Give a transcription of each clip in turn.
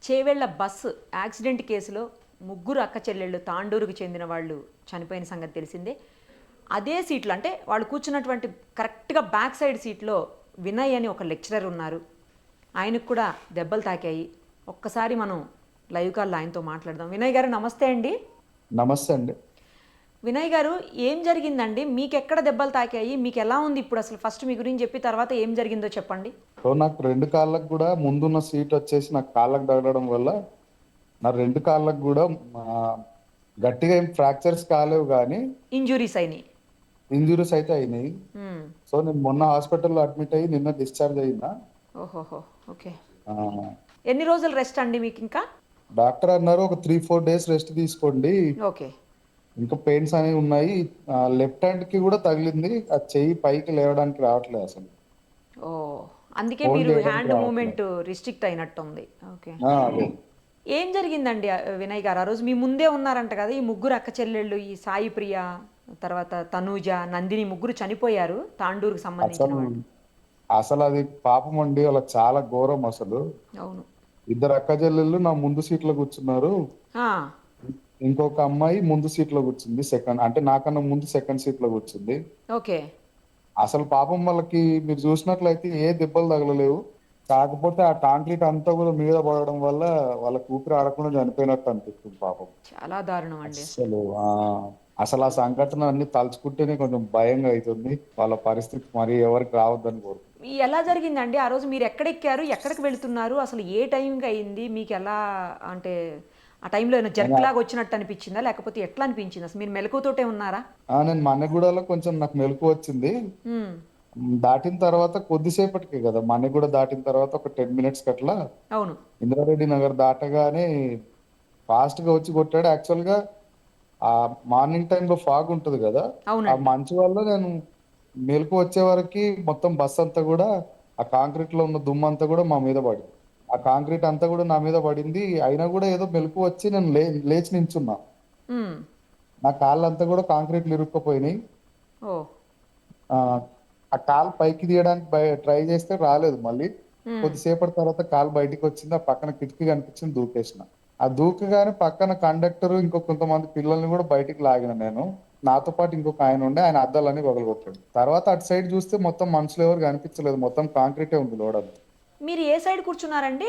Chevella bus accident కేసులో ముగ్గురు అక్క చెల్లెళ్ళు తాండూరుకు చెందిన వాళ్ళు చనిపోయిన సంగతి తెలిసిందే. అదే సీట్లో అంటే వాళ్ళు కూర్చున్నటువంటి కరెక్ట్గా బ్యాక్ సైడ్ సీట్లో వినయ్ అని ఒక లెక్చరర్ ఉన్నారు. ఆయనకు కూడా దెబ్బలు తాకాయి. ఒక్కసారి మనం లైవ్ కాల్లో ఆయనతో మాట్లాడదాం. వినయ్ గారు నమస్తే అండి. నమస్తే అండి. వినయ్ గారు, ఏం జరిగిందండి? మీకు ఎక్కడ దెబ్బలు తాకాయి? మీకు ఎలా ఉంది ఇప్పుడు? అసలు ఫస్ట్ మీ గురించి చెప్పి తర్వాత ఏం జరిగిందో చెప్పండి. సో నాకు 2 కాళ్ళకి కూడా ముందున్న సీట్ వచ్చేసి నాకు కాళ్ళకి తగలడం వల్ల నా 2 కాళ్ళకి కూడా గట్టిగా ఏం ఫ్రాక్చర్స్ కాలేవు కానీ ఇంజురీస్ అయినాయి. ఇంజురీస్ అయితే అయినాయి. మ్మ్. సో నేను మొన్న హాస్పిటల్లో అడ్మిట్ అయ్యి నిన్న డిశ్చార్జ్ అయినా. ఓహోహో, ఓకే. ఆ, ఎన్ని రోజులు రెస్ట్ అండి మీకు ఇంకా? డాక్టర్ అన్నారు ఒక 3-4 డేస్ రెస్ట్ తీసుకోండి, ఓకే. ఇంకా పెయిన్స్ అనేవి ఉన్నాయి. లెఫ్ట్ హ్యాండ్ కి కూడా తగిలింది, ఆ చెయ్యి పైకి లేవడానికి రావట్లేదు అసలు, ఓ, అందుకే హోల్డ్ మీరు చేయడానికి హ్యాండ్ రావట్లేదు. మూమెంట్ రిస్ట్రిక్ట్ అయినట్టుంది. ఓకే. అదే. ఏం జరిగిందండి వినయ్ గారు? ఆ రోజు మీ ముందే ఉన్నారంట కదా, ఈ ముగ్గురు అక్క చెల్లెళ్ళు, ఈ సాయి ప్రియ, తర్వాత తనూజ, నందిని, ముగ్గురు చనిపోయారు తాండూరుకు సంబంధించిన అసలు వాళ్ళు. అసలు అది పాపం అండి, వాళ్ళకి చాలా ఘోరం అసలు. అవును. ఇద్దరు అక్క చెల్లెళ్ళు నా ముందు సీట్లో కూర్చున్నారు. ఆ, ఇంకొక అమ్మాయి ముందు సీట్లో కూర్చుంది, సెకండ్ అంటే నాకన్నా ముందు సెకండ్ సీట్లో కూర్చుంది. ఓకే. అసలు పాపం వాళ్ళకి మీరు చూసినట్లయితే ఏ దెబ్బలు తగలలేవు. కాకపోతే ఆ కాంక్రీట్ అంతా కూడా మీద పడడం వల్ల వాళ్ళకి ఊపిరి ఆడకుండా చనిపోయినట్టు అనిపిస్తుంది పాపం. చాలా దారుణం అండి అసలు. అసలు అసలు ఆ సంఘటన అన్ని తలుచుకుంటేనే కొంచెం భయంగా అవుతుంది. వాళ్ళ పరిస్థితి మరి ఎవరికి రావద్దని కోరుకుంటున్నాను. ఎలా జరిగిందండి ఆ రోజు? మీరు ఎక్కడెక్కారు, ఎక్కడికి వెళుతున్నారు, అసలు ఏ టైంకి అయింది మీకు? ఎలా అంటే ఆ టైంలో ఏమైనా నేను జర్క్ లాగా వచ్చినట్టు అనిపించిందా, లేకపోతే ఎట్లా అనిపించింది? అసలు మీరు మెలకువతోటే ఉన్నారా? నేను మన్నెగూడలో కొంచెం నాకు మెలకు వచ్చింది. మ్మ్. దాటిన తర్వాత కొద్దిసేపటికే కదా, మన్నెగూడ దాటిన తర్వాత ఒక 10 మినిట్స్ అట్లా అవును. ఇంద్రారెడ్డి నగర్ దాటగానే ఫాస్ట్ గా వచ్చి కొట్టాడు. యాక్చువల్ గా ఆ మార్నింగ్ టైంలో ఫాగ్ ఉంటది కదా, ఆ అవునండి. మంచు వల్ల నేను మేలుకు వచ్చే వరకు మొత్తం బస్ అంతా కూడా ఆ కాంక్రీట్ లో ఉన్న దుమ్ము అంతా కూడా మా మీద పడింది. ఆ కాంక్రీట్ అంతా కూడా నా మీద పడింది. అయినా కూడా ఏదో మెలకు వచ్చి నేను లేచి నించున్నా. మ్మ్. నా కాళ్ళంతా కూడా కాంక్రీట్లు ఇరుక్కుపోయినాయి. ఓ. ఆ ఆ కాలు పైకి తీయడానికి ట్రై చేస్తే రాలేదు మళ్ళీ. మ్మ్. కొద్దిసేపటి తర్వాత కాలు బయటికి వచ్చింది, ఆ పక్కన కిటికీ కనిపించింది, దూకేసిన. ఆ దూకగానే పక్కన కండక్టర్ ఇంకో కొంతమంది పిల్లల్ని కూడా బయటికి లాగిన నేను. నాతో పాటు ఇంకొక ఆయన ఉండే, ఆయన అద్దాలన్నీ పగలగొట్టాడు. తర్వాత అటు సైడ్ చూస్తే మొత్తం మనుషులు ఎవరు కనిపించలేదు, మొత్తం కాంక్రీటే ఉంది లోడ్ అంతా. మీరు ఏ సైడ్ కూర్చున్నారండి?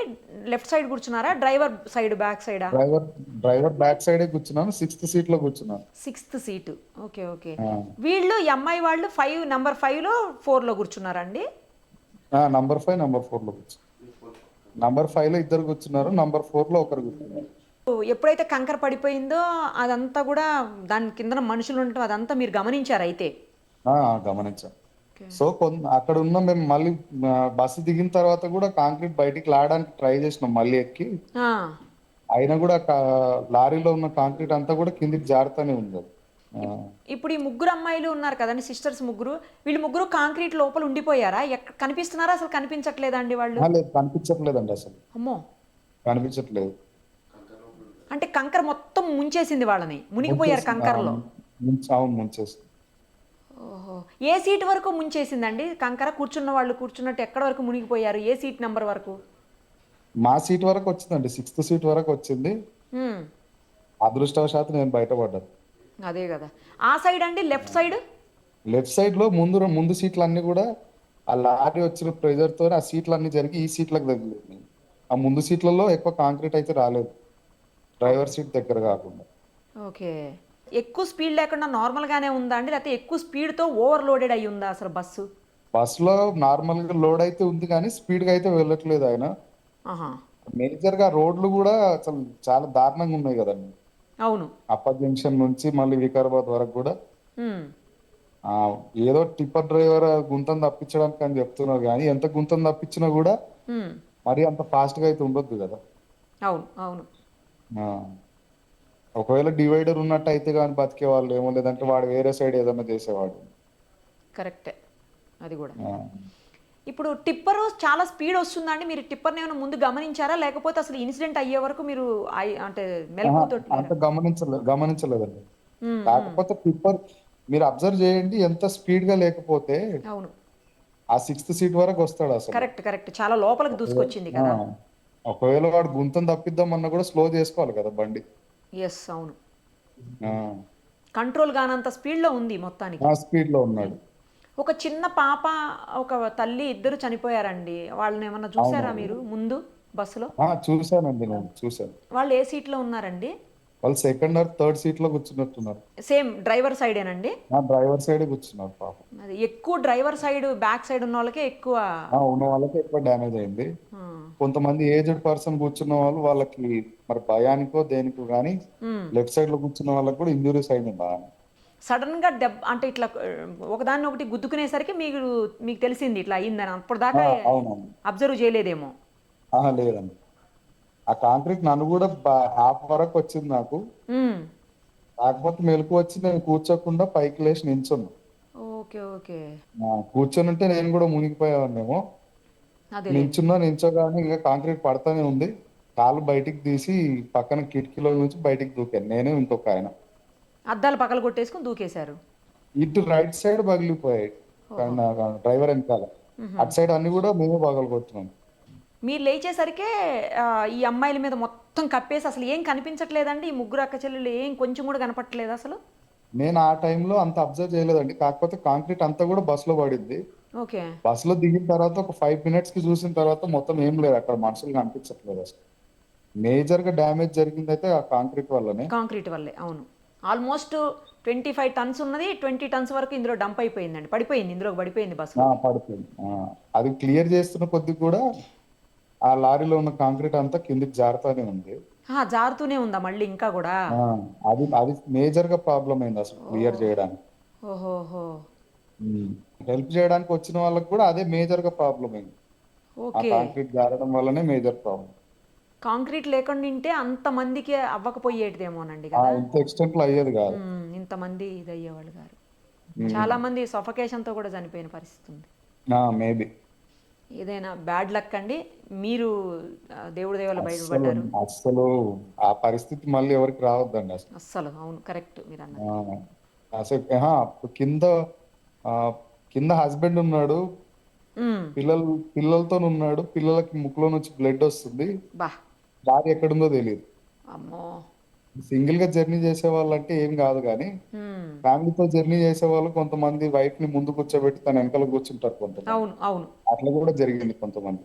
లెఫ్ట్ సైడ్ కూర్చున్నారా, డ్రైవర్ సైడ్, బ్యాక్ సైడా? డ్రైవర్ డ్రైవర్ బ్యాక్ సైడే కూర్చున్నాను, 6th సీట్ లో కూర్చున్నాను. Sixth seat. Okay, okay. ఆ, వీళ్ళు ఈ అమ్మాయి వాళ్ళు నంబర్ 5లో 4లో కూర్చున్నారండి? నంబర్ 5 నంబర్ 4 లో కూర్చున్నాను. నంబర్ 5 లో ఇద్దరు కూర్చున్నారు, నంబర్ 4 లో ఒకరు కూర్చున్నారు. ఎప్పుడైతే కంకర పడిపోయిందో అదంతా కూడా, దాని కింద మనుషులు ఉండటం అదంతా మీరు గమనించారు అయితే? ఆ, గమనించాం. ఓకే. సో అక్కడ ఉన్న మేము మళ్ళీ బస్సు దిగిన తర్వాత కూడా కాంక్రీట్ బయటికి లాగడానికి ట్రై చేసినాం మళ్ళీ ఎక్కి. ఆ, అయినా కూడా లారీలో ఉన్న కాంక్రీట్ అంతా కూడా కిందికి జారుతూనే ఉంది అది. ఆ, ఇప్పుడు ఈ ముగ్గురు అమ్మాయిలు ఉన్నారు కదండి, సిస్టర్స్ ముగ్గురు, వీళ్ళు ముగ్గురు కాంక్రీట్ లోపల ఉండిపోయారా? కనిపిస్తున్నారా, అసలు కనిపించట్లేదా అండి వాళ్ళు? లేదు, కనిపించట్లేదండి అసలు, అమ్మో. కనిపించట్లేదు. అంటే కంకర మొత్తం ముంచేసింది వాళ్ళని, మునిగిపోయారు ముంచేసింది, కంకరలో? అవును ముంచేసింది. ఓహో. ఏ సీట్ వరకు ముంచేసిందండి కంకర? కూర్చున్న వాళ్ళు కూర్చున్నట్టు ఎక్కడ వరకు మునిగిపోయారు? ఏ సీట్ నెంబర్ వరకు? మా సీట్ వరకు వచ్చిందండి, 6th సీట్ వరకు వచ్చింది. హ్మ్. అదృష్టవశాత్తు నేను బయటపడ్డాను. అదే కదా. ఆ సైడ్ అండి, లెఫ్ట్ సైడ్? లెఫ్ట్ సైడ్ లో ముందు సీట్లు అన్ని కూడా ఆ లారీ వచ్చిన ప్రెజర్ తో ఆ సీట్లు అన్ని జరిగి ఈ సీట్లకు తగిలింది. ఆ ముందు సీట్లలో ఎక్కువ కాంక్రీట్ అయితే రాలేదు, డ్రైవర్ సీట్ దగ్గర కాకుండా. ఓకే. ఎక్కువ స్పీడ్ లేకుండా నార్మల్గానే ఉందా అండి, లేకపోతే ఎక్కువ స్పీడ్తో ఓవర్లోడెడ్ అయ్యి ఉందా అసలు బస్సు? బస్సులో నార్మల్ గా లోడ్ అయితే ఉంది కానీ స్పీడ్ గా అయితే వెళ్ళట్లేదు ఆయన. ఆహా. మేజర్ గా రోడ్లు కూడా అసలు చాలా దారుణంగా ఉన్నాయి కదండి. అవును. అప్పర్ జంక్షన్ నుంచి మళ్ళీ వికారాబాద్ వరకు కూడా హ్మ్. ఆ ఏదో టిప్పర్ డ్రైవర్ గుంతను తప్పించడానికి అని చెప్తున్నారు కానీ ఎంత గుంతను తప్పించినా కూడా హ్మ్. మరి అంత ఫాస్ట్ గా అయితే ఉండొద్దు కదా. అవును, అవును. ఆ, ఒకవేళ డివైడర్ ఉన్నట్టు అయితే కానీ బతికే వాళ్ళు ఏమో, లేదంటే వాడు వేరే సైడ్ ఏదైనా చేసేవాడు. కరెక్టే అది కూడా. ఆ, ఇప్పుడు టిప్పరు చాలా స్పీడ్ వస్తుందండి, మీరు టిప్పర్ని ఏమైనా ముందు గమనించారా, లేకపోతే అసలు ఇన్సిడెంట్ అయ్యే వరకు మీరు అంటే ఆహా, మెలకువతోటి అంత లేరా? గమనించలేదండి. హ్మ్. హ్మ్. కాకపోతే టిప్పర్ మీరు అబ్జర్వ్ చేయండి, ఎంత స్పీడ్ గా లేకపోతే అవును. ఆ 6th సీట్ వరకు వస్తాడు అసలు. Correct, correct. చాలా లోపలికి దూసుకొచ్చింది ఆ, కదా. ఒకవేళ వాడు గుంతను తప్పిద్దామన్నా కూడా స్లో చేసుకోవాలి కదా బండి. ఎస్, అవును. ఆ, కంట్రోల్ కానంత స్పీడ్లో ఉంది మొత్తానికి. ఆ స్పీడ్ లో ఉన్నాడు. ఒక చిన్న పాప, ఒక తల్లి, ఇద్దరు చనిపోయారండి. వాళ్ళని ఏమన్నా చూసారా అవునవును. మీరు ముందు బస్సులో? చూశానండి, నేను చూశాను. వాళ్ళు ఏ సీట్లో ఉన్నారండి? వాళ్ళు సెకండ్ ఆర్ థర్డ్ సీట్ లో కూర్చున్నట్టున్నారు. Same driver సైడేనండి? ఆ డ్రైవర్ సైడే కూర్చున్నారు పాపం. అది ఎక్కువ డ్రైవర్ సైడ్, బ్యాక్ సైడ్ ఉన్న వాళ్ళకే ఎక్కువ. ఉన్న వాళ్ళకి ఎక్కువ డ్యామేజ్ అయింది. ఆ, కొంతమంది ఏజ్డ్ పర్సన్ కూర్చున్న వాళ్ళు, వాళ్ళకి మరి భయానికో దేనికో కానీ ఉమ్. లెఫ్ట్ సైడ్ లో కూర్చున్న వాళ్ళకి కూడా ఇంజురీస్ అయింది బాగా. సడన్ గా దెబ్బ అంటే ఇట్లా ఒకదాన్ని ఒకటి గుద్దుకునేసరికి మీకు మీకు తెలిసింది ఇట్లా అయ్యిందని. అప్పటిదాకా అవునండి. అబ్జర్వ్ చేయలేదేమో. లేదండి. ఆ కాంక్రీట్ నన్ను కూడా హాఫ్ వరకు వచ్చింది నాకు. ఉమ్. కాకపోతే మెలకు వచ్చి నేను కూర్చోకుండా పైకి లేచి నించున్నా. Okay, okay. కూర్చొని ఉంటే నేను కూడా మునిగిపోయానేమో. అదేలేండి. నించోగానే ఇంకా కాంక్రీట్ పడతానే ఉంది. కాలు బయటికి తీసి పక్కన కిటికీలో నుంచి బయటికి దూకాను, నేను ఇంకొక ఆయన. అద్దాలు పగలు కొట్టేసుకుని దూకేశారు. ఇటు రైట్ సైడ్ పగిలిపోయాయి, ఓహో. డ్రైవర్ వెనకాల. అటు సైడ్ అన్ని కూడా మేమే పగలు కొట్టినాం. మీరు లేచేసరికే ఈ అమ్మాయిల మీద మొత్తం కప్పేసి అసలు ఏం కనిపించట్లేదండి? ఈ ముగ్గురు అక్క చెల్లెలు ఏం కొంచెం కూడా కనపట్లేదు అసలు? నేను ఆ టైంలో అంత అబ్జర్వ్ చేయలేదండి. కాకపోతే కాంక్రీట్ అంతా కూడా బస్సులో పడింది. ఓకే. బస్సులో దిగిన తర్వాత ఒక 5 minutes కి చూసిన తర్వాత మొత్తం ఏం లేదు అక్కడ, మనుషులు కనిపించట్లేదు అసలు. మేజర్ గా డ్యామేజ్ జరిగింది అయితే ఆ కాంక్రీట్ వల్లనే. కాంక్రీట్ వల్లే, అవును. ఆల్మోస్ట్ 25 టన్స్ ఉన్నది, 20 టన్స్ వరకు ఇందులో డంప్ అయిపోయిందండి. పడిపోయింది, ఇందులో పడిపోయింది బస్సులోకి. పడిపోయింది. అది క్లియర్ చేస్తున్న కొద్ది కూడా ఆ లారీలో ఉన్న కాంక్రీట్ అంతా కిందికి జారుతానే ఉంది. జారుతూనే ఉందా మళ్ళీ ఇంకా కూడా? ఆ, అది అది మేజర్ గా ప్రాబ్లం అయింది అసలు ఓ. క్లియర్ చేయడానికి. ఓహోహో. హెల్ప్ చేయడానికి వచ్చిన వాళ్ళకి కూడా అదే మేజర్ గా ప్రాబ్లం అయింది. ఆ ఓకే. కాంక్రీట్ జారడం వల్లనే మేజర్ ప్రాబ్లం. కాంక్రీట్ లేకుండా ఉంటే అంతమందికి అవ్వకపోయేటిదేమోనండి కదా. ఇంత ఎక్స్టెంట్ లో అయ్యేది కాదు. ఇంతమంది ఇది అయ్యేవాళ్ళు గారు. ఉమ్, చాలా మంది సఫకేషన్తో కూడా చనిపోయిన పరిస్థితి ఉంది. మేబీ. ఏదైనా బ్యాడ్ లక్ అండి. మీరు దేవుడి దేవల అస్సలు బయటపడ్డారు. అస్సలు ఆ పరిస్థితి మళ్ళీ ఎవరికి రావద్దండి అసలు. అస్సలు, అవును, కరెక్ట్ మీరు అన్నది. ఆ, అసలు కింద ఆ, కింద హస్బెండ్ ఉన్నాడు, ఉమ్. పిల్లలతో ఉన్నాడు. పిల్లలకి ముక్కులో నుంచి బ్లడ్ వస్తుంది. బా. భార్య ఎక్కడుందో తెలియదు. అమ్మో. సింగిల్ గా జర్నీ చేసే వాళ్ళంటే ఏం కాదు కానీ ఉమ్. ఫ్యామిలీతో జర్నీ చేసే వాళ్ళు కొంతమంది వైఫ్ ని ముందు కూర్చోబెట్టి తన వెనకాల కూర్చుంటారు కొంతమంది. అవును, అవును. అట్లా కూడా జరిగింది కొంతమంది.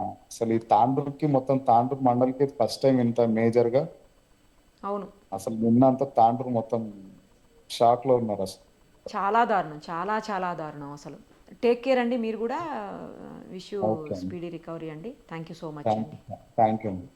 అసలు ఈ తాండూరుకి, మొత్తం తాండూరు మండలికి ఫస్ట్ టైం ఇంత మేజర్ గా. అవును. అసలు నిన్నంతా తాండూరు మొత్తం షాక్ లో ఉన్నారు అసలు. చాలా దారుణం, చాలా చాలా దారుణం అసలు. టేక్ కేర్ అండి మీరు కూడా. విష్ యూ ఓకే అండి. స్పీడీ రికవరీ అండి. Thank you so much thank అండి. యూ థ్యాంక్ యూ అండి.